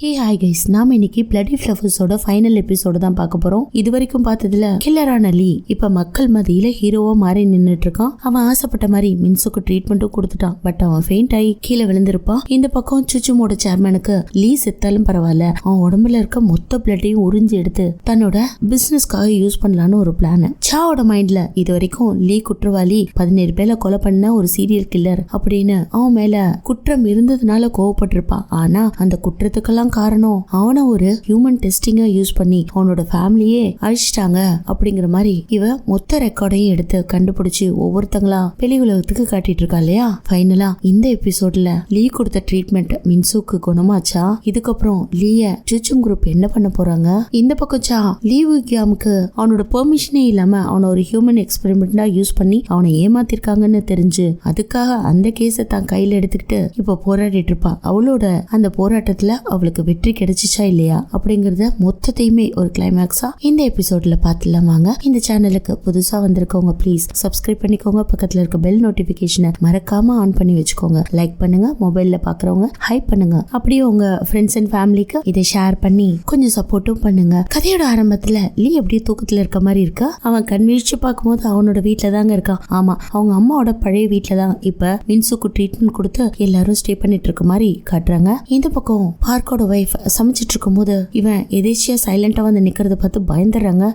Hey hi guys, நாம இன்னைக்கு bloody ஃப்ளவர்ஸோட final எபிசோட தான் பார்க்க போறோம். இது வரைக்கும் பார்த்ததுல கில்லரான லீ இப்ப மக்கள் மத்தியில ஹீரோவா மாறி நின்னுட்டு இருக்கான். அவன் ஆசைப்பட்ட மாதிரி மின்சுக்கு ட்ரீட்மெண்ட்டும் கொடுத்துட்டான். பட் அவன் ஃபெயிண்ட் ஆகி கீழே விழுந்திருப்பான். இந்த பக்கம் சுச்சுமோட சேர்மனுக்கு லீ செத்தாலும் பரவாயில்ல, அவன் உடம்புல இருக்க மொத்த பிளட்டையும் உறிஞ்சி எடுத்து தன்னோட பிசினஸ்க்காக யூஸ் பண்ணலான்னு ஒரு பிளான். சாவோட மைண்ட்ல இது வரைக்கும் லீ குற்றவாளி, 17 பேரை கொலை பண்ண ஒரு சீரியல் கில்லர் அப்படின்னு அவன் மேல குற்றம் இருந்ததுனால கோவப்பட்டிருப்பான். ஆனா அந்த குற்றத்துக்கெல்லாம் காரணம் அவனை ஒரு ஹியூமன் டெஸ்டிங்கா யூஸ் பண்ணி அவனோட ஃபேமிலியே அழிச்சிட்டாங்க அப்படிங்கிற மாதிரி இவ மொத்த ரெக்கார்டையும் எடுத்து கண்டுபிடிச்சு ஒவ்வொருத்தங்களா வெளி உலகத்துக்கு காட்டிட்டு இருக்கா இல்லையா. ஃபைனலா இந்த எபிசோட்ல லீ கொடுத்த ட்ரீட்மெண்ட் மின்சுக்கு குணமாச்சா? இதுக்கப்புறம் லீய சுச்சும் குரூப் என்ன பண்ண போறாங்க? இந்த பக்கம் சா லீ விக்யாமுக்கு அவனோட பெர்மிஷனே இல்லாம அவனை ஒரு ஹியூமன் எக்ஸ்பெரிமெண்டா யூஸ் பண்ணி அவனை ஏமாத்திருக்காங்கன்னு தெரிஞ்சு அதுக்காக அந்த கேஸை தான் கையில எடுத்துக்கிட்டு இப்ப போராடிட்டு இருப்பா. அவளோட அந்த போராட்டத்துல அவளுக்கு வெற்றி கிடைச்சிச்சா இல்லையா அப்படிங்கறத மொத்தத்தையுமே ஒரு கிளைமேக்ஸா இந்த எபிசோட்ல பார்த்துலாம். வாங்க, இந்த சேனலுக்கு புதுசா வந்திருக்கவங்க ப்ளீஸ் சப்ஸ்கிரைப் பண்ணிக்கோங்க. பக்கத்துல இருக்க பெல் நோட்டிபிகேஷனை மறக்காம ஆன் பண்ணி வச்சுக்கோங்க. லைக் பண்ணுங்க, மொபைல்ல பாக்குறவங்க ஹைப் பண்ணுங்க. அப்படியே உங்க ஃப்ரெண்ட்ஸ் அண்ட் ஃபேமிலிக்கு இதை ஷேர் பண்ணி கொஞ்சம் சப்போர்ட்டும் பண்ணுங்க. கதையோட ஆரம்பத்துல லீ அப்படியே தூக்கத்துல இருக்க மாதிரி இருக்கா. அவன் கண் வீழ்ச்சி பார்க்கும்போது அவனோட வீட்டுல தாங்க இருக்கான். ஆமா, அவங்க அம்மாவோட பழைய வீட்டுல தான் இப்ப மின்சுக்கு ட்ரீட்மெண்ட் கொடுத்து எல்லாரும் ஸ்டே பண்ணிட்டு இருக்க மாதிரி காட்டுறாங்க. இந்த பக்கம் பார்க்கோட வைஃப் சமைச்சிட்டு இருக்கும் போது இவன் எதேச்சியா சைலண்டா வந்து நிக்கிறத பார்த்து பயந்துடுறாங்க.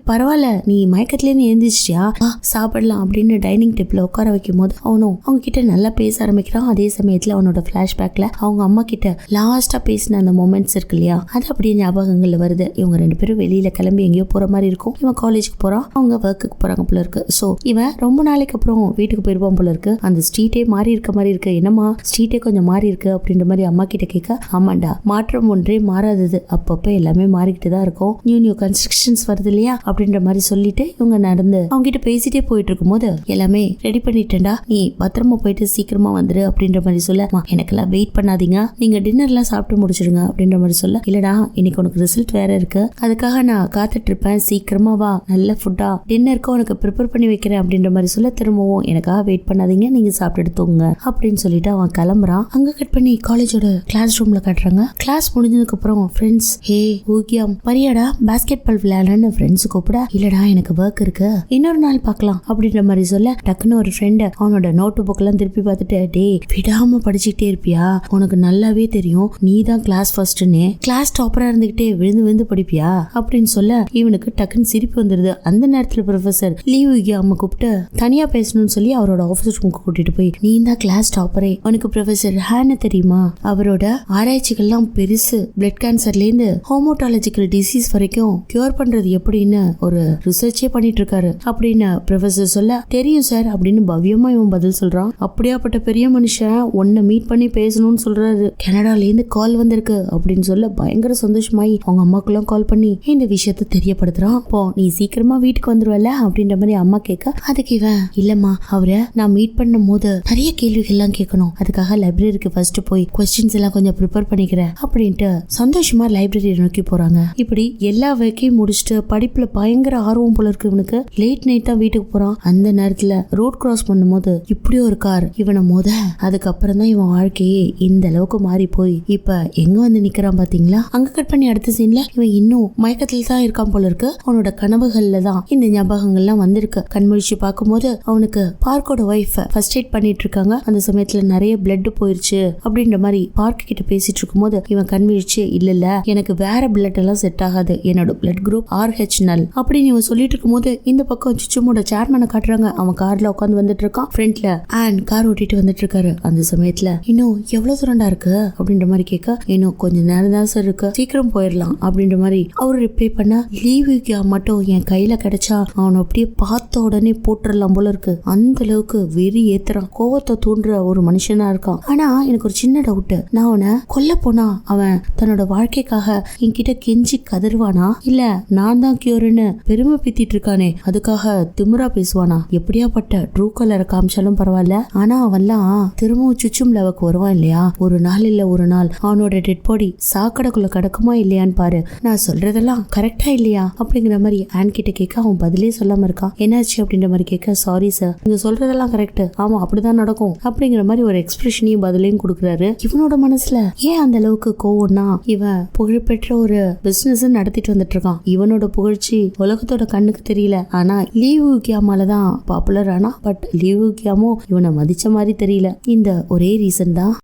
பரவாயில்ல, நீ மயக்கத்துல இருந்து எழுந்திரிச்சியா, சாப்பிடலாம் அப்படின்னு டைனிங் டேபிள்ல உட்கார வைக்கும் போது அவனும் அவங்க கிட்ட நல்லா பேச ஆரம்பிக்கிறான். அதே சமயத்துல அவனோட பிளாஷ்பேக்ல அவங்க அம்மா கிட்ட லாஸ்டா பேசின அந்த மொமெண்ட்ஸ் இருக்கு இல்லையா, அது அப்படியே ஞாபகங்கள்ல வருது. இவங்க 2 பேரும் வெளியில கிளம்பி எங்கேயோ போற மாதிரி இருக்கும். இவன் காலேஜுக்கு போறான், அவங்க ஒர்க்குக்கு போறாங்க போல இருக்கு. சோ இவன் ரொம்ப நாளைக்கு அப்புறம் வீட்டுக்கு போயிருப்பான் போல இருக்கு. அந்த ஸ்ட்ரீட்டே மாறி இருக்க மாதிரி இருக்கு. என்னமா ஸ்ட்ரீட்டே கொஞ்சம் மாறி இருக்கு அப்படின்ற மாதிரி அம்மா கிட்ட கேட்க, ஆமாண்டா, மாற்றம் ஒன்றே மாறாதது, அப்பப்ப எல்லாமே மாறிக்கிட்டு தான் இருக்கும், நியூ கன்ஸ்ட்ரக்ஷன்ஸ் வருது இல்லையா அப்படின்ற மாதிரி சொல்லிட்டு இவங்க நடந்து அவங்க கிட்ட பேசிட்டே போயிட்டு இருக்கும் போது எல்லாமே ரெடி பண்ணிட்டேன்டா, நீ பத்திரமா போயிட்டு சீக்கிரமா வந்துரு அப்படின்ற மாதிரி சொல்ல, எனக்கெல்லாம் வெயிட் பண்ணாதீங்க, நீங்க டின்னர்லாம் சாப்பிட்டு முடிச்சிடுங்க அப்படின்ற மாதிரி சொல்ல, இல்லடா இன்னைக்கு உனக்கு ரிசல்ட் வேற இருக்கு, அதுக்காக நான் காத்துட்டு இருப்பேன், சீக்கிரமா வா, நல்ல ஃபுட்டா டின்னருக்கு உனக்கு ப்ரிப்பேர் பண்ணி வைக்கிறேன் அப்படின்ற மாதிரி சொல்ல, திரும்பவும் எனக்காக வெயிட் பண்ணாதீங்க, நீங்க சாப்பிட்டு தூங்க அப்படின்னு சொல்லிட்டு அவன் கிளம்புறான். அங்க கட் பண்ணி காலேஜோட கிளாஸ் ரூம்ல காட்டுறாங்க. கிளாஸ் முடிஞ்சதுக்கு அப்புறம் ஃப்ரெண்ட்ஸ், ஹே ஊகியம் பரியாடா பாஸ்கெட் பால் விளையாடன்னு ஃப்ரெண்ட்ஸ் கூப்பிட, இல்லடா எனக்கு ஒர்க் இருக்கு, இன்னொரு நாள் பார்க்கலாம் அப்படின்ற மாதிரி சொல்ல, டக்குன்னு ஒரு ஃப்ரெண்ட் அவனோட நோட்டு புக் எல்லாம் திருப்பி பார்த்துட்டு, டே விடாம படிச்சுக்கிட்டே இருப்பியா, உனக்கு நல்லாவே தெரியும் நீ தான் கிளாஸ் ஃபர்ஸ்ட்னு, கிளாஸ் டாப்பரா இருந்துகிட்டே விழுந்து விழுந்து படிப்பியா அப்படின்னு சொல்ல, இவனுக்கு டக்குன்னு சிரிப்பு வந்துருது. அந்த நேரத்துல ப்ரொஃபசர் லீ விக்யாம கூப்பிட்டு தனியா பேசணும்னு சொல்லி அவரோட ஆபீஸ் ரூமுக்கு கூட்டிட்டு போய், நீ தான் கிளாஸ் டாப்பரே, உனக்கு ப்ரொஃபசர் ஹேன்னு தெரியுமா, அவரோட ஆராய்ச்சிகள்லாம் பெருசு, பிளட் கேன்சர்ல இருந்து ஹோமோட்டாலஜிக்கல் டிசீஸ் வரைக்கும் கியூர் பண்றது எப்படின்னு ஒரு ரிசர்ச்சே பண்ணிட்டு இருக்காரு அப்படின்னு ப்ரொஃபசர் சொல்ல, தெரியும் சார் அப்படின்னு பவ்யமா இவன் பதில் சொல்றான். அப்படியாப்பட்ட பெரிய மனுஷன் உன்னை மீட் பண்ணி பேசணும்னு சொல்றாரு, கனடால இருந்து கால் வந்திருக்கு அப்படின்னு சொல்ல பயங்கர சந்தோஷமாயி அவங்க அம்மாக்குலாம் கால் பண்ணி இந்த விஷயத்த தெரியப்படுத்துறான். அப்போ நீ சீக்கிரமா வீட்டுக்கு வந்துருவல அப்படின்ற மாதிரி அம்மா கேட்க, அதுக்கு இவன், இல்லம்மா அவரை நான் மீட் பண்ணும் போது நிறைய கேள்விகள் எல்லாம் கேட்கணும், அதுக்காக லைப்ரரிக்கு ஃபர்ஸ்ட் போய் கொஸ்டின்ஸ் எல்லாம் கொஞ்சம் ப்ரிப்பேர் பண்ணிக்கிறேன் அப்படின்ட்டு சந்தோஷமா லைப்ரரி நோக்கி போறாங்க. இப்படி எல்லா வேக்கையும் முடிச்சுட்டு படிப்புல பயங்கர ஆர்வம் போல இருக்கு இவனுக்கு. லேட் நைட் தான் வீட்டுக்கு போறான். அந்த நேரத்துல ரோட் கிராஸ் பண்ணும்போது இப்படி ஒரு கார் இவனை மோத, அதுக்கப்புறம் தான் இவன் வாழ்க்கையே இந்த அளவுக்கு மாறி போய் இப்ப எங்க வந்து நிக்கிறான் பாத்தீங்களா. அங்க கட் பண்ணி அடுத்த சீன்ல இவன் இன்னும் மயக்கத்துல தான் இருக்கான் போல இருக்கு. அவனோட கனவுகள்ல தான் இந்த ஞாபகங்கள்லாம் வந்திருக்கு. கண்முழிச்சு பார்க்கும்போது அவனுக்கு பார்க்கோட ஒய்ஃப் ஃபர்ஸ்ட் எய்ட் பண்ணிட்டு இருக்காங்க. அந்த சமயத்துல நிறைய பிளட் போயிருச்சு அப்படின்ற மாதிரி பார்க் கிட்ட பேசிட்டு இருக்கும் போது இவன் கண்விழிச்சு, இல்ல எனக்கு வேற பிளட் எல்லாம் செட் ஆகாது, என்னோட பிளட் குரூப் RH நல் அப்படின்னு இவன் சொல்லிட்டு இருக்கும் போது இந்த பக்கம் சுச்சுமோட சேர்மனை காட்டுறாங்க. அவன் கார்ல உட்காந்து வந்துட்டு இருக்கான். ஃப்ரண்ட்ல அண்ட் கார் ஓட்டிட்டு வந்துட்டு இருக்காரு. அந்த சமயத்துல இன்னும் எவ்வளவு தூரண்டா இருக்கு அப்படின்ற மாதிரி கேட்க, இன்னும் கொஞ்ச நேரம் தான் சார் இருக்கு, சீக்கிரம் போயிடலாம் அப்படின்ற மாதிரி அவரு ரிப்ளை பண்ண, லீவுக்கு மட்டும் என் கையில கிடைச்சா அவனை அப்படியே பார்த்த உடனே போட்டுடலாம் போல இருக்கு, அந்த அளவுக்கு வெறி ஏத்துறான், கோவத்தை தூண்டுற ஒரு மனுஷனா இருக்கான். ஆனா எனக்கு ஒரு சின்ன டவுட், நான் அவனை கொல்ல போனா அவன் தன்னோட வாழ்க்கைக்காக என்கிட்ட கெஞ்சி கதறுவானா, இல்ல நான் தான் கியூர்னு பெருமை பீத்திட்டு இருக்கானே அதுக்காக திமுறா பேசுவானா, எப்படியாப்பட்ட ட்ரூ கலரை காமிச்சாலும் பரவாயில்ல, ஆனா அவன்லாம் திரும்பவும் சுச்சும் லெவலுக்கு வருவான் இல்லையா, ஒரு நாள் இல்ல ஒரு நாள் அவனோட டெட் பாடி சாக்கடைக்குள்ள கிடக்குமா இல்லையான்னு பாரு, நான் சொல்றதெல்லாம் கரெக்டா இல்லையா அப்படிங்கிற மாதிரி ஆன் கிட்ட கேட்க, அவன் பதிலே சொல்லாம இருக்கான். என்னாச்சு அப்படின்ற மாதிரி கேட்க, சாரி சார் நீங்க சொல்றதெல்லாம் கரெக்ட், ஆமா அப்படிதான் நடக்கும் அப்படிங்கிற மாதிரி ஒரு எக்ஸ்பிரஷனையும் பதிலையும் கொடுக்குறாரு. இவனோட மனசுல ஏன் அந்த அளவுக்கு கோவம்னா இவன் புகழ்பெற்ற ஒரு பிசினஸ் நடத்திட்டு வந்துட்டு இருக்கான். இவனோட புகழ்ச்சி உலகத்தோட கண்ணுக்கு தெரியல. ஆனா லீவு கியாமாலதான் பாப்புலர் ஆனா, பட் லீவு கியாமோ இவனை மதிச்ச மாதிரி தெரியல. இந்த ஒரே ரீசன் தான்.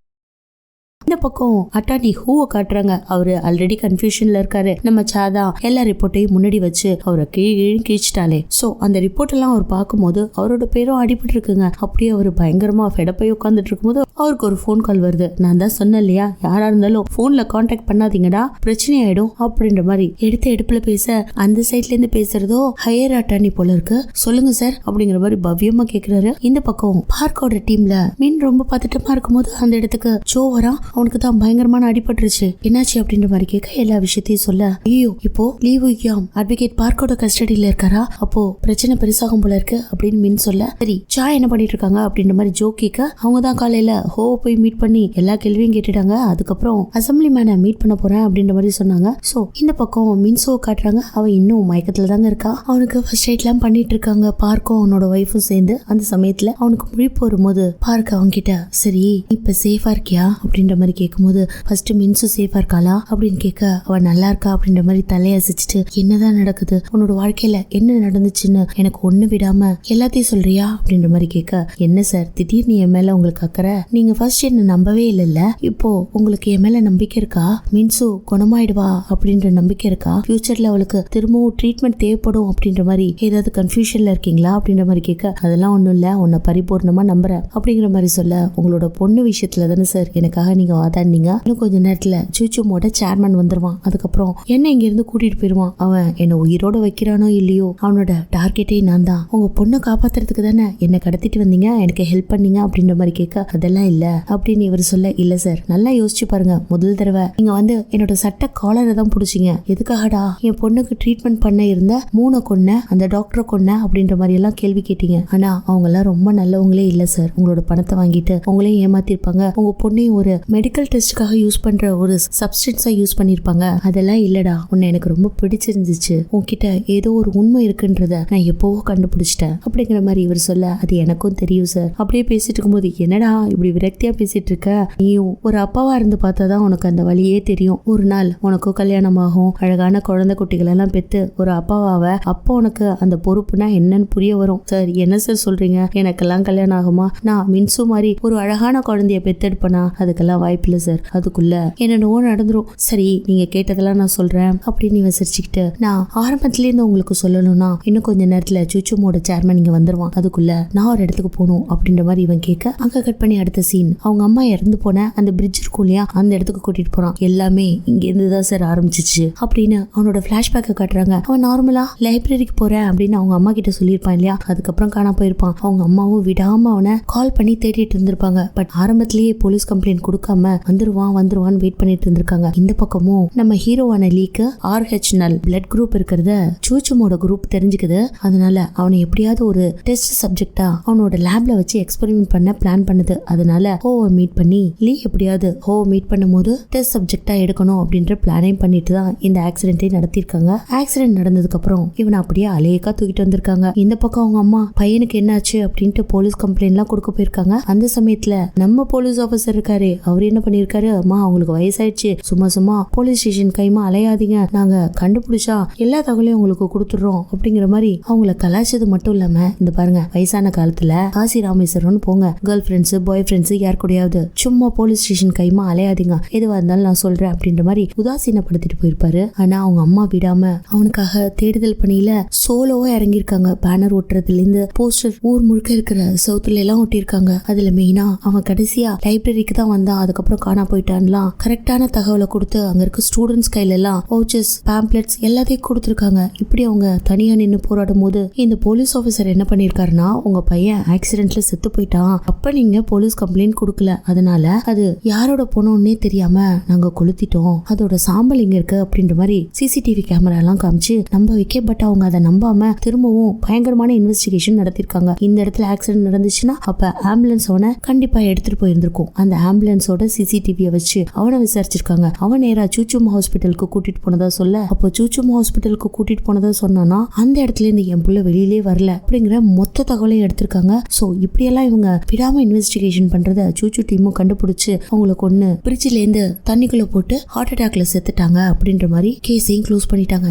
இந்த பக்கம் அட்டானி ஹூவை காட்டுறாங்க. அவரு ஆல்ரெடி கன்ஃபியூஷன்ல இருக்காரு. நம்ம சாதா எல்லா ரிப்போர்ட்டையும் முன்னாடி வச்சு அவரை கிழிச்சிட்டாலே. சோ அந்த ரிப்போர்ட் எல்லாம் அவர் பார்க்கும்போது அவரோட பேரும் அடிபட்டு இருக்குங்க. அப்படியே அவர் பயங்கரமா ஃபெடப்பை உட்காந்துட்டு இருக்கும்போது அவருக்கு ஒரு ஃபோன் கால் வருது. நான் தான் சொன்னேன் இல்லையா, யாரா இருந்தாலும் போன்ல கான்டாக்ட் பண்ணாதீங்கடா, பிரச்சனை ஆயிடும் அப்படின்ற மாதிரி. எடுத்த எடுப்புல பேச அந்த சைட்ல இருந்து பேசுறதோ ஹையர் அட்டானி போல இருக்கு. சொல்லுங்க சார் அப்படிங்கிற மாதிரி பவ்யமா கேக்குறாரு. இந்த பக்கம் பார்க்கோட டீம்ல மீன் ரொம்ப பதட்டமா இருக்கும்போது அந்த இடத்துக்கு ஜோ வரா. அவனுக்கு தான் பயங்கரமான அடிபட்டுருச்சு. என்னாச்சு அப்படின்ற மாதிரி கேட்க எல்லா விஷயத்தையும் சொல்ல, ஐயோ இப்போ லீவு கியாம் அட்வொகேட் பார்க்கோட கஸ்டடியில இருக்காரா, அப்போ பிரச்சனை பெருசாகும் போல இருக்கு அப்படின்னு மீன் சொல்ல, சரி ஜா என்ன பண்ணிட்டு இருக்காங்க அப்படின்ற மாதிரி ஜோ கேட்க, அவங்க தான் காலையில ஹோ போய் மீட் பண்ணி எல்லா கேள்வியும் கேட்டுட்டாங்க. அதுக்கப்புறம் அசம்பிளி மேனை மீட் பண்ண போறேன் அப்படின்ற மாதிரி சொன்னாங்க. சோ இந்த பக்கம் மின்சோ காட்டுறாங்க. அவன் இன்னும் மயக்கத்துல தாங்க இருக்கா. அவனுக்கு ஃபர்ஸ்ட் எய்ட் எல்லாம் பண்ணிட்டு இருக்காங்க பார்க்கும் அவனோட ஒய்ஃபும் சேர்ந்து. அந்த சமயத்துல அவனுக்கு முழிப்பு வரும்போது பார்க்க அவங்க கிட்ட, சரி இப்ப சேஃபா இருக்கியா அப்படின்ற மாதிரி கேட்கும்போது, ஃபர்ஸ்ட் மின்சு சேஃபா இருக்காளா அப்படின்னு கேட்க, அவன் நல்லா இருக்கா அப்படின்ற மாதிரி தலையசிச்சுட்டு, என்னதான் நடக்குது உன்னோட வாழ்க்கையில, என்ன நடந்துச்சுன்னு எனக்கு ஒண்ணு விடாம எல்லாத்தையும் சொல்றியா அப்படின்ற மாதிரி கேட்க, என்ன சார் திடீர்னு என் மேல உங்களுக்கு அக்கறை, நீங்க ஃபர்ஸ்ட் என்ன நம்பவே இல்லைல்ல, இப்போ உங்களுக்கு என் மேல நம்பிக்கை இருக்கா, மின்சு குணமாயிடுவா அப்படின்ற நம்பிக்கை இருக்கா, ஃபியூச்சர்ல அவளுக்கு திரும்பவும் ட்ரீட்மெண்ட் தேவைப்படும் அப்படின்ற மாதிரி ஏதாவது கன்ஃபியூஷன்ல இருக்கீங்களா அப்படின்ற மாதிரி கேட்க, அதெல்லாம் ஒண்ணும் இல்ல, உன்னை பரிபூர்ணமா நம்புறேன் அப்படிங்கிற மாதிரி சொல்ல, உங்களோட பொண்ணு விஷயத்துல தானே சார் எனக்காக நீங்க வாதாடினீங்க, இன்னும் கொஞ்ச நேரத்துல சூச்சுமோட சேர்மன் வந்துருவான், அதுக்கப்புறம் என்ன இங்க இருந்து கூட்டிட்டு போயிருவான், அவன் என்ன உயிரோட வைக்கிறானோ இல்லையோ அவனோட டார்கெட்டே நான் தான், உங்க பொண்ணை காப்பாத்துறதுக்கு தானே என்ன கடத்திட்டு வந்தீங்க, எனக்கு ஹெல்ப் பண்ணீங்க அப்படின்ற மாதிரி கேட்க, அதெல்லாம் இல்ல அப்படின்னு இவர் சொல்ல, இல்ல சார் நல்லா யோசிச்சு பாருங்க, முதல் தடவை நீங்க வந்து என்னோட சட்ட காலரை தான் பிடிச்சிங்க, எதுக்காகடா என் பொண்ணுக்கு ட்ரீட்மெண்ட் பண்ண இருந்த 3 கொன்ன அந்த டாக்டரை கொன்ன அப்படின்ற மாதிரி எல்லாம் கேள்வி கேட்டீங்க, ஆனா அவங்க எல்லாம் ரொம்ப நல்லவங்களே இல்ல சார், உங்களோட பணத்தை வாங்கிட்டு உங்களையும் ஏமாத்திருப்பாங்க, உங்க பொண்ணையும் ஒரு மெடிக்கல் டெஸ்டுக்காக யூஸ் பண்ற ஒரு சப்ஸ்டன்ஸா யூஸ் பண்ணிருப்பாங்க, அதெல்லாம் இல்லடா, உன்னை எனக்கு ரொம்ப பிடிச்சிருந்துச்சு, உன்கிட்ட ஏதோ ஒரு உண்மை இருக்குன்றத நான் எப்போவோ கண்டுபிடிச்சிட்டேன் அப்படிங்கிற மாதிரி இவர் சொல்ல, அது எனக்கும் தெரியும் சார். அப்படியே பேசிட்டு இருக்கும்போது, என்னடா இப்படி விரக்தியா பேசிட்டு இருக்க, நீயும் ஒரு அப்பாவா இருந்து பார்த்தாதான் உனக்கு அந்த வழியே தெரியும், ஒரு நாள் உனக்கும் கல்யாணம் ஆகும், அழகான குழந்தை குட்டிகள் எல்லாம் பெத்து ஒரு அப்பாவாவ, அப்போ உனக்கு அந்த பொறுப்புனா என்னன்னு புரிய வரும். சார் என்ன சார் சொல்றீங்க, எனக்கெல்லாம் கல்யாணம் ஆகுமா, நான் மின்சு மாதிரி ஒரு அழகான குழந்தைய பெத்தெடுப்பனா, அதுக்கெல்லாம் வாய்ப்பு இல்ல சார், அதுக்குள்ள என்னென்னவோ நடந்துரும், சரி நீங்க கேட்டதெல்லாம் நான் சொல்றேன் அப்படின்னு இவன் சிரிச்சுக்கிட்டு, நான் ஆரம்பத்துல இருந்து உங்களுக்கு சொல்லணும்னா இன்னும் கொஞ்ச நேரத்துல சூச்சுமோட சேர்மன் இங்க வந்துருவான், அதுக்குள்ள நான் ஒரு இடத்துக்கு போகணும் அப்படின்ற மாதிரி இவன் கேட்க, அங்க கட் பண்ணி அடுத்த சீன் அவங்க அம்மா இறந்து போன அந்த பிரிட்ஜ் இருக்கும் இல்லையா, அந்த இடத்துக்கு கூட்டிட்டு போறான். எல்லாமே இங்க இருந்துதான் சார் ஆரம்பிச்சிச்சு அப்படின்னு அவனோட பிளாஷ்பேக்கை காட்டுறாங்க. அவன் நார்மலா லைப்ரரிக்கு போறேன் அப்படின்னு அவங்க அம்மா கிட்ட சொல்லியிருப்பான் இல்லையா, அதுக்கப்புறம் காணா போயிருப்பான். அவங்க அம்மாவும் விடாம அவனை கால் பண்ணி தேடிட்டு இருந்திருப்பாங்க. பட் ஆரம்பத்திலேயே போலீஸ் கம்ப்ளைண்ட் கொடுக்காம வந்துருவான்னு வெயிட் பண்ணிட்டு இருந்திருக்காங்க. இந்த பக்கமும் நம்ம ஹீரோவான லீக்கு RH நல் பிளட் குரூப் இருக்கிறத சூச்சுமோட குரூப் தெரிஞ்சுக்குது. அதனால அவனை எப்படியாவது ஒரு டெஸ்ட் சப்ஜெக்டா அவனோட லேப்ல வச்சு எக்ஸ்பெரிமெண்ட் பண்ண பிளான் பண்ணுது. அதனால ஹோவை மீட் பண்ணி லீ எப்படியாவது ஹோவை மீட் பண்ணும்போது டெஸ்ட் சப்ஜெக்டா எடுக்கணும் அப்படின்ற பிளானையும் பண்ணிட்டு தான் இந்த ஆக்சிடென்ட்டை நடத்திருக்காங்க. ஆக்சிடென்ட் நடந்ததுக்கு அப்புறம் இவனை அப்படியே அலையக்கா தூக்கிட்டு வந்திருக்காங்க. இந்த பக்கம் அவங்க அம்மா பையனுக்கு என்னாச்சு அப்படின்ட்டு போலீஸ் கம்ப்ளைண்ட் எல்லாம் கொடுக்க போயிருக்காங்க. அந்த சமயத்துல நம்ம போலீஸ் ஆபீசர் இருக்காரு, அவர் என்ன பண்ணிருக்காரு, அம்மா அவங்களுக்கு வயசாயிடுச்சு, சும்மா போலீஸ் ஸ்டேஷன் கைமா அலையாதீங்க, நாங்க கண்டுபிடிச்சா எல்லா தகவலையும் உங்களுக்கு கொடுத்துடுறோம் அப்படிங்கிற மாதிரி அவங்கள கலாச்சது மட்டும் இல்லாம, இந்த பாருங்க வயசான காலத்துல காசி ராமேஸ்வரம் போங்க, கேர்ள் ஃப்ரெண்ட்ஸ் பாய் ஃப்ரெண்ட்ஸ் யார் கூடயாவது சும்மா போலீஸ் ஸ்டேஷன் கைமா அலையாதீங்க, எதுவா இருந்தாலும் நான் சொல்றேன் அப்படின்ற மாதிரி உதாசீனப்படுத்திட்டு போயிருப்பாரு. ஆனா அவங்க அம்மா விடாம அவனுக்காக தேடுதல் பணியில சோலோவா இறங்கியிருக்காங்க. பேனர் ஒட்டுறதுல இருந்து போஸ்டர் ஊர் முழுக்க இருக்கிற சவுத்துல எல்லாம் ஒட்டியிருக்காங்க. அதுல மெயினா அவன் கடைசியா லைப்ரரிக்கு தான் வந்தான், அதுக்கப்புறம் காணா போயிட்டான்லாம் கரெக்டான தகவலை கொடுத்து அங்க இருக்க ஸ்டூடெண்ட்ஸ் கையில எல்லாம் வவுச்சர்ஸ் பேம்ப்ளெட்ஸ் எல்லாத்தையும் கொடுத்துருக்காங்க. இப்படி அவங்க தனியா நின்று போராடும் போது இந்த போலீஸ் ஆபீசர் என்ன பண்ணிருக்காருன்னா, உங்க பையன் ஆக்சிடென்ட்ல செத்து போயிட்டான், அப்ப நீங்க போலீஸ் கம்ப்ளைண்ட் கொடுக்கல, அதனால அது யாரோட போனோன்னே தெரியாம நாங்க கொளுத்திட்டோம், அதோட சாம்பல் இங்க இருக்கு அப்படின்ற மாதிரி CCTV கேமரா எல்லாம் காமிச்சு நம்ப வைக்க. பட் அவங்க அதை நம்பாம திரும்பவும் பயங்கரமான இன்வெஸ்டிகேஷன் நடத்திருக்காங்க. இந்த இடத்துல ஆக்சிடென்ட் நடந்துச்சுன்னா அப்ப ஆம்புலன்ஸ் அவனை கண்டிப்பா எடுத்துட்டு போயிருந்திருக்கும். அந்த ஆம்புலன்ஸோட சிசிடிவியை வச்சு அவனை விசாரிச்சிருக்காங்க. அவன் நேரா சூச்சும் ஹாஸ்பிட்டலுக்கு கூட்டிட்டு போனதா சொல்ல, அப்போ சூச்சும் ஹாஸ்பிட்டலுக்கு கூட்டிட்டு போனதா சொன்னானா அந்த இடத்துல இருந்து என் புள்ள வெளியிலே வரல அப்படிங்கிற மொத்த தகவலையும் எடுத்திருக்காங்க. சோ இப்படியெல்லாம் இவங்க விடாம இன்வெஸ்டிகேஷன் பண்றத சூச்சு டீமும் கண்டுபிடிச்சு அவங்களை கொன்னு பிரிட்ஜ்ல இருந்து தண்ணிக்குள்ள போட்டு ஹார்ட் அட்டாக்ல செத்துட்டாங்க அப்படின்ற மாதிரி கேஸையும் க்ளோஸ் பண்ணிட்டாங்க.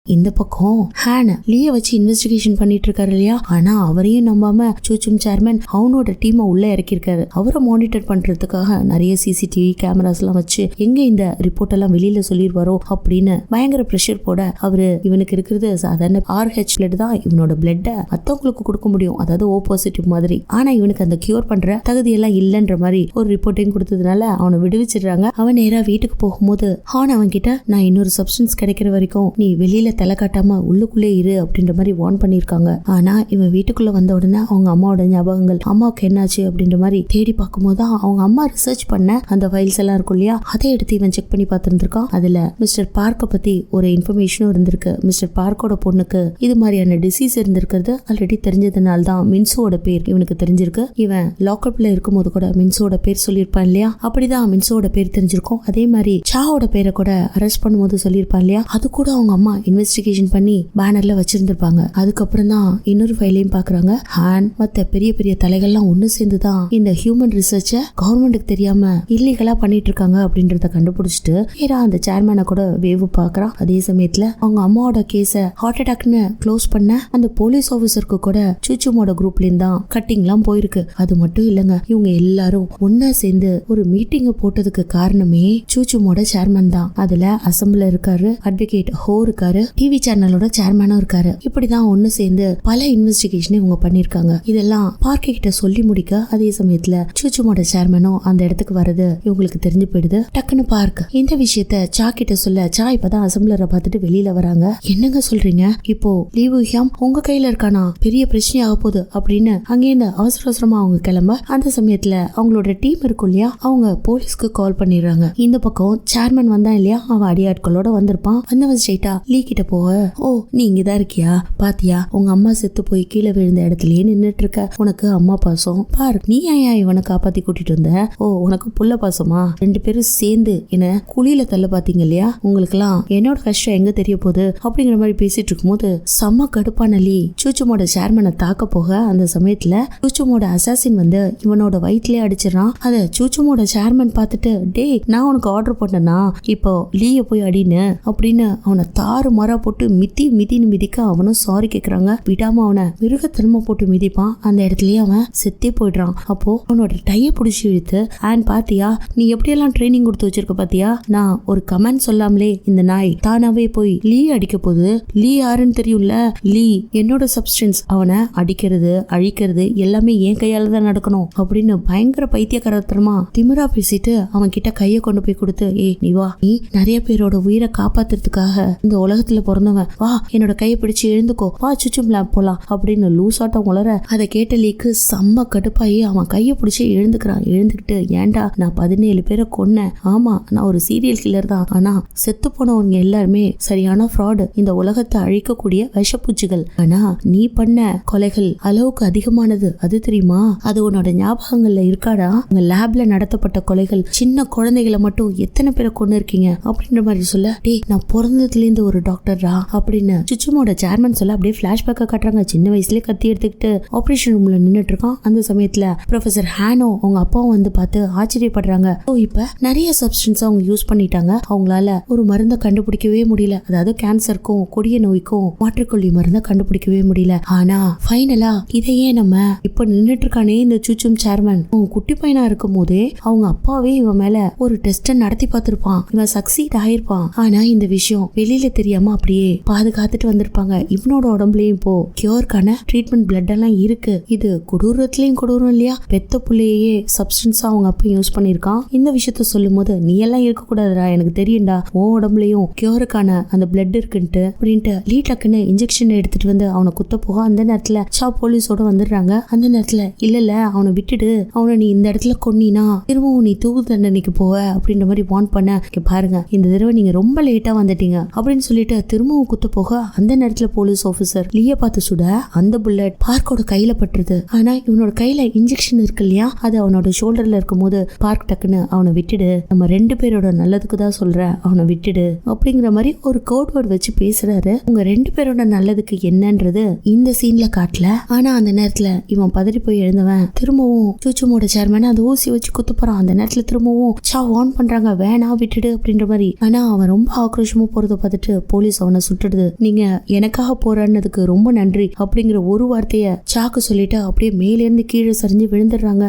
இந்த பக்கம் ஹேன் லீய வச்சு இன்வெஸ்டிகேஷன் பண்ணிட்டு இருக்காரு இல்லையா, ஆனா அவரையும் நம்பாம சூச்சும் சேர்மன் அவனோட டீமை உள்ள இறக்கிருக்காரு. அவரை மானிட்டர் பண்றதுக்காக நிறைய சிசிடிவி கேமராஸ் எல்லாம் வச்சு எங்க இந்த ரிப்போர்ட் எல்லாம் வெளியில சொல்லிடுவாரோ அப்படின்னு பயங்கர பிரஷர் போட, அவரு இவனுக்கு இருக்கிறது சாதாரண RH பிளட் தான், இவனோட பிளட்டை மத்தவங்களுக்கு கொடுக்க முடியும், அதாவது O பாசிட்டிவ் மாதிரி. ஆனா இவனுக்கு அந்த கியூர் பண்ற தகுதி எல்லாம் இல்லைன்ற மாதிரி ஒரு ரிப்போர்ட்டையும் கொடுத்ததுனால அவனை விடுவிச்சிடுறாங்க. அவன் நேரா வீட்டுக்கு போகும்போது ஹான் அவன் கிட்ட நான் இன்னொரு சப்ஸ்டன்ஸ் கிடைக்கிற வரைக்கும் நீ வெளியில தலை காட்டாம உள்ளுக்குள்ளே இரு அப்படின்ற மாதிரி வார்ன் பண்ணிருக்காங்க. ஆனா இவன் வீட்டுக்குள்ள வந்த உடனே அவங்க அம்மாவோட ஞாபகங்கள், அம்மாவுக்கு என்னாச்சு அப்படின்ற மாதிரி தேடி பார்க்கும் போதுதான் அவங்க அம்மா ரிசர்ச் பண்ண அந்த ஃபைல்ஸ் எல்லாம் இருக்கும் இல்லையா, அதை எடுத்து இவன் செக் பண்ணி பார்த்திருந்திருக்கான். அதுல மிஸ்டர் பார்க்க பத்தி ஒரு இன்ஃபர்மேஷனும் இருந்திருக்கு. மிஸ்டர் பார்க்கோட பொண்ணுக்கு இது மாதிரியான டிசீஸ் இருந்திருக்கிறது ஆல்ரெடி தெரிஞ்சதுனால தான் மின்சோட பேர் இவனுக்கு தெரிஞ்சிருக்கு. இவன் லாக்அப்ல இருக்கும்போது கூட மின்சோட பேர் சொல்லியிருப்பான் இல்லையா, அப்படிதான் மின்சோட பேர் தெரிஞ்சிருக்கும். அதே மாதிரி சாவோட பேரை கூட அரெஸ்ட் பண்ணும்போது சொல்லியிருப்பான் இல்லையா, அது கூட அவங்க அம்மா இன்வெஸ்டிகேஷன் பண்ணி பேனர்ல வச்சிருந்திருப்பாங்க. அதுக்கப்புறம் தான் இன்னொரு ஃபைலையும் பாக்குறாங்க. ஹேன் மத்த பெரிய பெரிய தலைகள்லாம் ஒண்ணு சேர்ந்துதான் இந்த ஹியூமன் ரிசர்ச்ச கவர்மெண்ட்டுக்கு தெரியாம இல்லீகலா பண்ணிட்டு இருக்காங்க அப்படின்றத கண்டுபிடிச்சிட்டு ஏரா அந்த சேர்மேனை கூட வேவு பாக்குறான். அதே சமயத்துல அவங்க அம்மாவோட கேஸ ஹார்ட் அட்டாக்னு க்ளோஸ் பண்ண அந்த போலீஸ் ஆபீசருக்கு கூட சூச்சுமோட குரூப்ல இருந்தா கட்டிங் எல்லாம் போயிருக்கு. அது மட்டும் இல்லங்க, இவங்க எல்லாரும் ஒன்னா சேர்ந்து ஒரு மீட்டிங் போட்டதுக்கு காரணமே சூச்சுமோட சேர்மன் தான். அதுல அசம்பிளர் இருக்காரு, அட்வொகேட் ஹோ இருக்காரு, டிவி சேனலோட சேர்மேனும் இருக்காரு. இப்படிதான் ஒண்ணு சேர்ந்து பல இன்வெஸ்டிகேஷன் இவங்க பண்ணிருக்காங்க. இதெல்லாம் பார்க்க கிட்ட சொல்லி முடிக்க அதே சமயத்துல சூச்சுமோட சேர்மனும் அந்த இடத்துக்கு வரது இவங்களுக்கு தெரிஞ்சு போயிடுது. டக்குன்னு பார்க்க இந்த விஷயத்த சா கிட்ட சொல்ல, சா இப்பதான் அசம்பிளரை பார்த்துட்டு வெளியில வராங்க. என்னங்க சொல்றீங்க, இப்போ லீவு ஹியாம் உங்க கையில இருக்கானா, பெரிய பிரச்சனை ஆக போகுது அப்படின்னு அங்கேருந்து அவசர அவசரமா அவங்க கிளம்ப, அந்த சமயத்துல அவங்களோட டீம் இருக்கும் இல்லையா, அவங்க போலீஸ்க்கு கால் பண்ணிடுறாங்க. இந்த பக்கம் சேர்மன் வந்தான் இல்லையா, அவன் அடியாட்களோட வந்திருப்பான். வந்தவன் ஸ்ட்ரைட்டா லீ கிட்ட போக, ஓ நீ இங்கதான் இருக்கியா, பாத்தியா உங்க அம்மா செத்து போய் கீழே விழுந்த இடத்துலயே நின்னுட்டு இருக்க, உனக்கு அம்மா பாசம் பாரு, நீ ஏன் இவனை காப்பாத்தி கூட்டிட்டு வந்த, ஓ உனக்கு புள்ள பாசமா, ரெண்டு பேரும் சேர்ந்து என்ன குழியில தள்ள பாத்தீங்க இல்லையா, உங்களுக்கு எல்லாம் என்னோட கஷ்டம் எங்க தெரிய போகுது அப்படிங்கிற மாதிரி பேசிட்டு இருக்கும்போது செம்ம கடுப்பான லீ சூச்சுமோட சேர்மனை தாக்க போக, அந்த சமயத்துல சூச்சுமோட அசாசின் வந்து இவனோட வயிற்றுலயே அடிச்சிடறான். அத சூச்சுமோட சேர்மன் பார்த்துட்டு, டே நான் உனக்கு ஆர்டர் பண்ணனா இப்போ லீய போய் அடின்னு அப்படின்னு அவனை தாறு மாறா போட்டு மிதின்னு மிதிக்க அவனும் சாரி கேக்குறாங்க. விடாம அவனை மிருகத்தனமா போட்டு மிதிப்பான். அந்த இடத்துலயே அவன் செத்தே போயிடுறான். அப்போ அவனோட டைய புடிச்சு இழுத்து, ஆன் பாத்தியா நீ எப்படியெல்லாம் ட்ரைனிங் கொடுத்து வச்சிருக்க பாத்தியா, நான் ஒரு கமெண்ட் சொல்லாமலே இந்த நாய் தானாவே போய் லீ அடிக்க போகுது, லீ யாருன்னு தெரியும்ல, லீ என்னோட சப்ஸ்டன்ஸ், அவனை அடிக்கிறது அழிக்கிறது எல்லாமே என் கையால தான் நடக்கணும் அப்படின்னு பயங்கர பைத்தியக்காரத்தனமா திமிரா பேசிட்டு அவன் கிட்ட கைய கொண்டு போய் கொடுத்து, ஏ நீ வா, நீ நிறைய பேரோட உயிரை காப்பாத்துறதுக்காக இந்த உலகத்துல பிறந்தவன், வா என்னோட கையை பிடிச்சு எழுந்துக்கோ, வா சுச்சும் லேப் போலாம் அப்படின்னு லூசாட்டம் உளர, அதை கேட்ட லீக்கு செம்ம கடுப்பாயி அவன் கையை பிடிச்சி எழுந்துக்கிறான். எழுந்துக்கிட்டு, ஏண்டா நான் 17 பேரை கொன்னேன், ஆமா நான் ஒரு சீரியல் கில்லர் தான், ஆனா செத்து போனவங்க எல்லாருமே சரியான ஃப்ராடு, இந்த உலகத்தை அழிக்கக்கூடிய விஷப்பூச்சிகள், ஆனா நீ பண்ண கொலைகள் அளவுக்கு அதிகமானது, அது தெரியுமா, அது உன்னோட ஞாபகங்கள்ல இருக்காடா, உங்க லேப்ல நடத்தப்பட்ட கொலைகள் சின்ன குழந்தைகளை மட்டும் எத்தனை பேரை கொண்டு இருக்கீங்க அப்படின்ற மாதிரி சொல்ல, டே நான் பிறந்ததுல இருந்து ஒரு டாக்டரா அப்படின்னு சுச்சுமோட சேர்மன் சொல்ல, அப்படியே பிளாஷ்பேக்கை காட்டுறாங்க. சின்ன வயசுலயே கத்தி எடுத்துக்கிட்டு ஆபரேஷன் ரூம்ல நின்னுட்டு இருக்கான். அந்த சமயத்துல ப்ரொஃபசர் ஹேனோ அவங்க அப்பாவும் வந்து பார்த்து ஆச்சரியப்படுறாங்க. இப்ப நிறைய சப்ஸ்டன்ஸ் அவங்க யூஸ் பண்ணிட்டாங்க, அவங்களால ஒரு மருந்தை கண்டுபிடிக்கவே முடியல, அதாவது கேன்சருக்கும் கொடிய நோய்க்கும் மாற்றுக்கொல்லி மருந்தை கண்டுபிடிக்கவே முடியல. ஆனா ஃபைனலா இதையே நம்ம இப்ப நின்னுட்டு இருக்கானே இந்த சூச்சும் சேர்மன், அவங்க குட்டி பையனா இருக்கும் போதே அவங்க அப்பாவே இவன் மேல ஒரு டெஸ்ட் நடத்தி பார்த்திருப்பான், இவன் சக்சீட் ஆயிருப்பான். ஆனா இந்த விஷயம் வெளியில தெரியாம அப்படியே பாதுகாத்துட்டு வந்திருப்பாங்க. இவனோட உடம்புலயும் இப்போ கியூர்க்கான ட்ரீட்மெண்ட் பிளட் எல்லாம் இருக்கு. இது கொடூரத்திலயும் கொடூரம் இல்லையா, பெத்த புள்ளையே சப்ஸ்டன்ஸா அவங்க அப்பா யூஸ் பண்ணிருக்கான். இந்த விஷயத்த சொல்லும் போது, நீ எல்லாம் இருக்க கூடாதுடா, எனக்கு தெரியும்டா உன் உடம்புலயும் கியூருக்கான அந்த பிளட் இருக்குன்ட்டு அப்படின்ட்டு லீ டக்குன்னு இன்ஜெக்ஷன் எடுத்துட்டு வந்து அவனை குத்த போக, அந்த நேரத்துல சா போலீஸோட வந்துடுறாங்க. அந்த நேரத்துல இல்ல அவனை விட்டுடு, அவனை நீ இந்த இடத்துல கொன்னினா திரும்பவும் நீ தூக்கு தண்டனைக்கு போவ அப்படின்ற மாதிரி வார்ன் பண்ண, பாருங்க இந்த தடவை நீங்க ரொம்ப லேட்டா வந்துட்டீங்க அப்படின்னு சொல்லிட்டு திரும்பவும் குத்த போக அந்த நேரத்துல போலீஸ் ஆபீசர் லீய பார்த்து சுட அந்த புல்லட் பார்க்கோட கையில பட்டுருது. ஆனா இவனோட கையில இன்ஜெக்ஷன் இருக்கு இல்லையா, அது அவனோட ஷோல்டர்ல இருக்கும் போது பார்க் டக்குன்னு அவனை விட்டுடு, நம்ம 2 பேரோட நல்லதுக்கு தான் சொல்ற, அவனை விட்டுடு அப்படிங்கிற மாதிரி ஒரு கோட் வேர்ட் வச்சு பேசுறாரு. உங்க 2 பேரோட நல்லதுக்கு என்னன்றது இந்த சீன்ல காட்டல. ஆனா அந்த நேரத்துல இவன் பதறி போய் எழுந்தவன் திரும்பவும் சூச்சுமோட சேர்மேன் அந்த ஊசி வச்சு குத்து போறான். அந்த நேரத்துல திரும்பவும் வார்ன் பண்றாங்க, வேணா விட்டுடு அப்படின்ற மாதிரி. ஆனா அவன் ரொம்ப ஆக்ரோஷமா போறத பார்த்துட்டு போலீஸ் அவனை சுட்டுடுது. நீங்க எனக்காக போராடினதுக்கு ரொம்ப நன்றி அப்படிங்கிற ஒரு வார்த்தைய சாக்கு சொல்லிட்டு அப்படியே மேல இருந்து கீழே சரிஞ்சு விழுந்துடுறாங்க.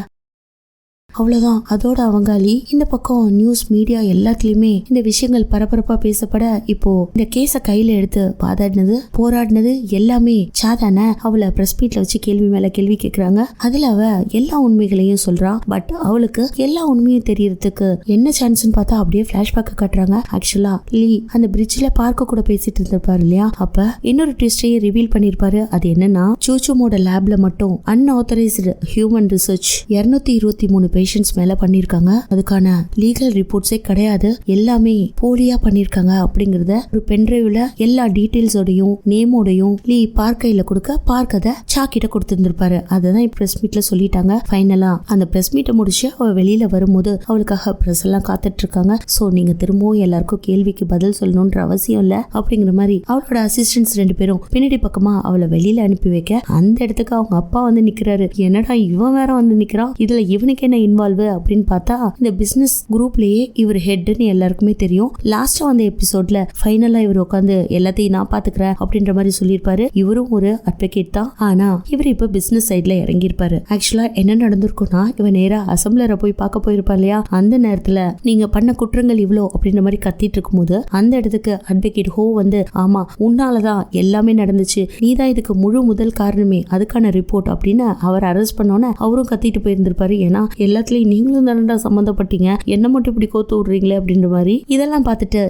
அவ்வளவுதான். அதோட அவங்காளி இந்த பக்கம் நியூஸ் மீடியா எல்லாத்துலயுமே இந்த விஷயங்கள் பரபரப்பா பேசப்பட இப்போ இந்த கேஸ கையில எடுத்து வாதாடினது போராடினது எல்லாமே சாதான அவளை பிரஸ் மீட்ல வச்சு கேள்வி மேல கேள்வி கேக்குறாங்க. அதுல அவ எல்லா உண்மைகளையும் சொல்றா. பட் அவளுக்கு எல்லா உண்மையும் தெரியறதுக்கு என்ன சான்ஸ்ன்னு பார்த்தா அப்படியே பிளாஷ்பேக் காட்டுறாங்க. ஆக்சுவலா லீ அந்த பிரிட்ஜ்ல பார்க்க கூட பேசிட்டு இருந்திருப்பாரு இல்லையா, அப்ப இன்னொரு ட்விஸ்டையும் ரிவீல் பண்ணிருப்பாரு. அது என்னன்னா சூச்சுமோட லேப்ல மட்டும் அன்ஆத்தரைஸ்டு ஹியூமன் ரிசர்ச் 223 பேஷண்ட்ஸ் மேல பண்ணிருக்காங்க. அதுக்கான லீகல் ரிப்போர்ட்ஸே கிடையாது, எல்லாமே போலியா பண்ணிருக்காங்க அப்படிங்கறத ஒரு பென்ட்ரைவ்ல எல்லா டீடைல்ஸோடையும் நேமோடையும் லீ பார்க்கையில கொடுக்க பார்க்கத சாக்கிட்ட கொடுத்திருந்திருப்பாரு. அததான் பிரஸ் மீட்ல சொல்லிட்டாங்க. ஃபைனலா அந்த பிரஸ் மீட்டை முடிச்சு அவ வெளியில வரும்போது அவளுக்காக பிரஸ் எல்லாம் காத்துட்டு இருக்காங்க. சோ நீங்க திரும்பவும் எல்லாருக்கும் கேள்விக்கு பதில் சொல்லணும்ன்ற அவசியம் இல்ல அப்படிங்கிற மாதிரி அவளோட அசிஸ்டன்ட்ஸ் 2 பேரும் பின்னாடி பக்கமா அவளை வெளியில அனுப்பி வைக்க அந்த இடத்துக்கு அவங்க அப்பா வந்து நிக்கிறாரு. என்னடா இவன் வேற வந்து நிக்கிறான், இதுல இவனுக்கு என்ன இன்வால்வ் அப்படின்னு பார்த்தா இந்த பிசினஸ் குரூப்லயே இவர் ஹெட்னு எல்லாருக்குமே தெரியும். லாஸ்டா வந்த எபிசோட்ல ஃபைனலா இவர் உட்காந்து எல்லாத்தையும் நான் பாத்துக்கிறேன் அப்படின்ற மாதிரி சொல்லியிருப்பாரு. இவரும் ஒரு அட்வொகேட் தான், ஆனா இவர் இப்ப பிசினஸ் சைட்ல இறங்கியிருப்பாரு. ஆக்சுவலா என்ன நடந்திருக்கும்னா இவன் நேரா அசம்பிளரை போய் பார்க்க போயிருப்பா இல்லையா, அந்த நேரத்துல நீங்க பண்ண குற்றங்கள் இவ்வளோ அப்படின்ற மாதிரி கத்திட்டு இருக்கும் போது அந்த இடத்துக்கு அட்வொகேட் ஹோ வந்து ஆமா உன்னாலதான் எல்லாமே நடந்துச்சு, நீதான் இதுக்கு முழு முதல் காரணமே, அதுக்கான ரிப்போர்ட் அப்படின்னு அவர் அரெஸ்ட் பண்ணோன்னு அவரும் கத்திட்டு போயிருந்திருப்பாரு. ஏன்னா எல்லாத்துலயும் நீங்களும் தானடா சம்பந்தப்பட்டீங்க, என்ன மட்டும் இப்படி கோத்து விடுறீங்களே அப்படின்ற மாதிரி. இதெல்லாம் பார்த்துட்டு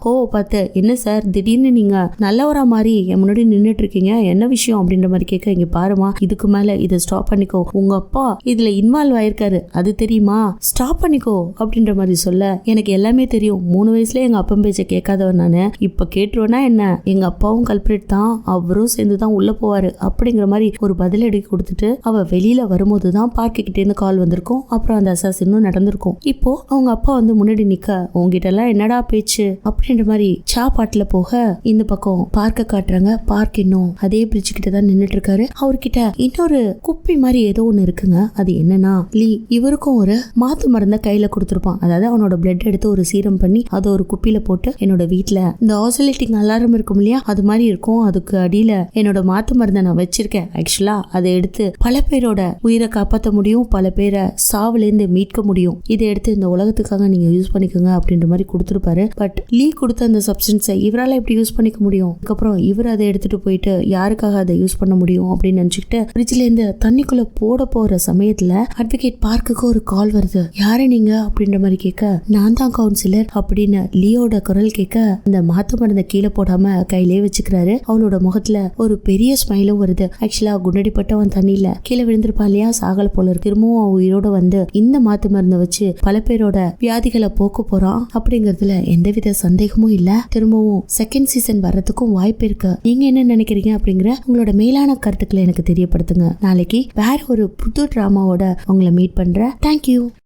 ஹோ பார்த்து என்ன சார் திடீர்னு நீங்க நல்லவரா மாதிரி என் முன்னாடி நின்றுட்டு இருக்கீங்க, என்ன விஷயம் அப்படின்ற மாதிரி கேட்க, இங்க பாருமா இதுக்கு மேல இதை ஸ்டாப் பண்ணிக்கோ, உங்க அப்பா இதுல இன்வால்வ் ஆயிருக்காரு அது தெரியுமா, ஸ்டாப் பண்ணிக்கோ அப்படின்ற மாதிரி சொல்ல, எனக்கு எல்லாமே தெரியும், 3 வயசுல எங்க அப்பா பேச்ச கேட்காதவன் நானு, இப்ப கேட்டுருவேன்னா என்ன, எங்க அப்பாவும் கல்பிரேட் தான், அவரும் சேர்ந்துதான் உள்ள போவாரு அப்படிங்கிற மாதிரி ஒரு பதிலடி கொடுத்துட்டு அவ வெளியில வரும்போதுதான் பார்க்க கிட்டே இருந்து கால் வந்திருக்கும். அப்புறம் அந்த அசாசினும் நடந்திருக்கும். இப்போ அவங்க அப்பா வந்து முன்னாடி நிக்க, உங்ககிட்ட எல்லாம் என்னடா பேச்சு அப்படின்ற மாதிரி பாட்டுல போக இந்த பக்கம் பார்க்க காட்டுறாங்க. பார்க் இன்னும் அதே பிரிட்ஜ் கிட்ட தான் நின்னுட்டு இருக்காரு. அவர்கிட்ட இன்னொரு குப்பி மாதிரி ஏதோ ஒண்ணு இருக்குங்க. அது என்னன்னா லீ இவருக்கும் ஒரு மாத்து மருந்த கையில கொடுத்திருப்பான். அதாவது அவனோட பிளட் எடுத்து ஒரு சீரம் பண்ணி அதை ஒரு குப்பியில போட்டு என்னோட வீட்டுல இந்த ஆசிலேட்டிங் அலாரம் இருக்கும் இல்லையா, அது மாதிரி இருக்கும், அதுக்கு அடியில என்னோட மாத்து மருந்தை நான் வச்சிருக்கேன். ஆக்சுவலா அதை எடுத்து பல பேரோட உயிரை காப்பாற்ற முடியும், பல பேரை சாவுல இருந்து மீட்க முடியும், இதை எடுத்து இந்த உலகத்துக்காக நீங்க யூஸ் பண்ணிக்கோங்க அப்படின்ற மாதிரி கொடுத்திருப்பாரு. பட் லீ கொடுத்த அந்த சப்ஸ்டன்ஸை இவரால எப்படி யூஸ் பண்ணிக்க முடியும், அதுக்கப்புறம் இவர் அதை எடுத்துட்டு போயிட்டு யாருக்காக அதை யூஸ் பண்ண முடியும் அப்படின்னு நினைச்சுக்கிட்டு பிரிட்ஜ்ல இருந்து தண்ணிக்குள்ள போட போற சமயத்துல அட்வொகேட் பார்க்குக்கு ஒரு கால் வருது. யாரு நீங்க அப்படின்ற மாதிரி கேட்க, நான் தான் கவுன்சிலர் அப்படின்னு லீயோட குரல் கேட்க அந்த மாத்து மருந்த கீழே போடாம கையிலே வச்சுக்கிறாரு. அவளோட முகத்துல ஒரு பெரிய ஸ்மைலும் வருது. ஆக்சுவலா குண்டடிப்பட்டவன் தண்ணியில கீழே விழுந்திருப்பான் இல்லையா, சாகல போல இருக்கு. திரும்பவும் உயிரோட வந்து இந்த மாத்து மருந்தை வச்சு பல பேரோட வியாதிகளை போக்க போறான் அப்படிங்கறதுல எந்தவித சந்தேகமும் இல்ல. திரும்பவும் செகண்ட் சீசன் வர்றதுக்கும் வாய்ப்பு இருக்கு. நீங்க என்ன நினைக்கிறீங்க அப்படிங்கிற உங்களோட மேலான கருத்துக்களை எனக்கு தெரியப்படுத்துங்க. நாளைக்கு வேற ஒரு புது டிராமாவோட உங்களை மீட் பண்றேன். தேங்க்யூ.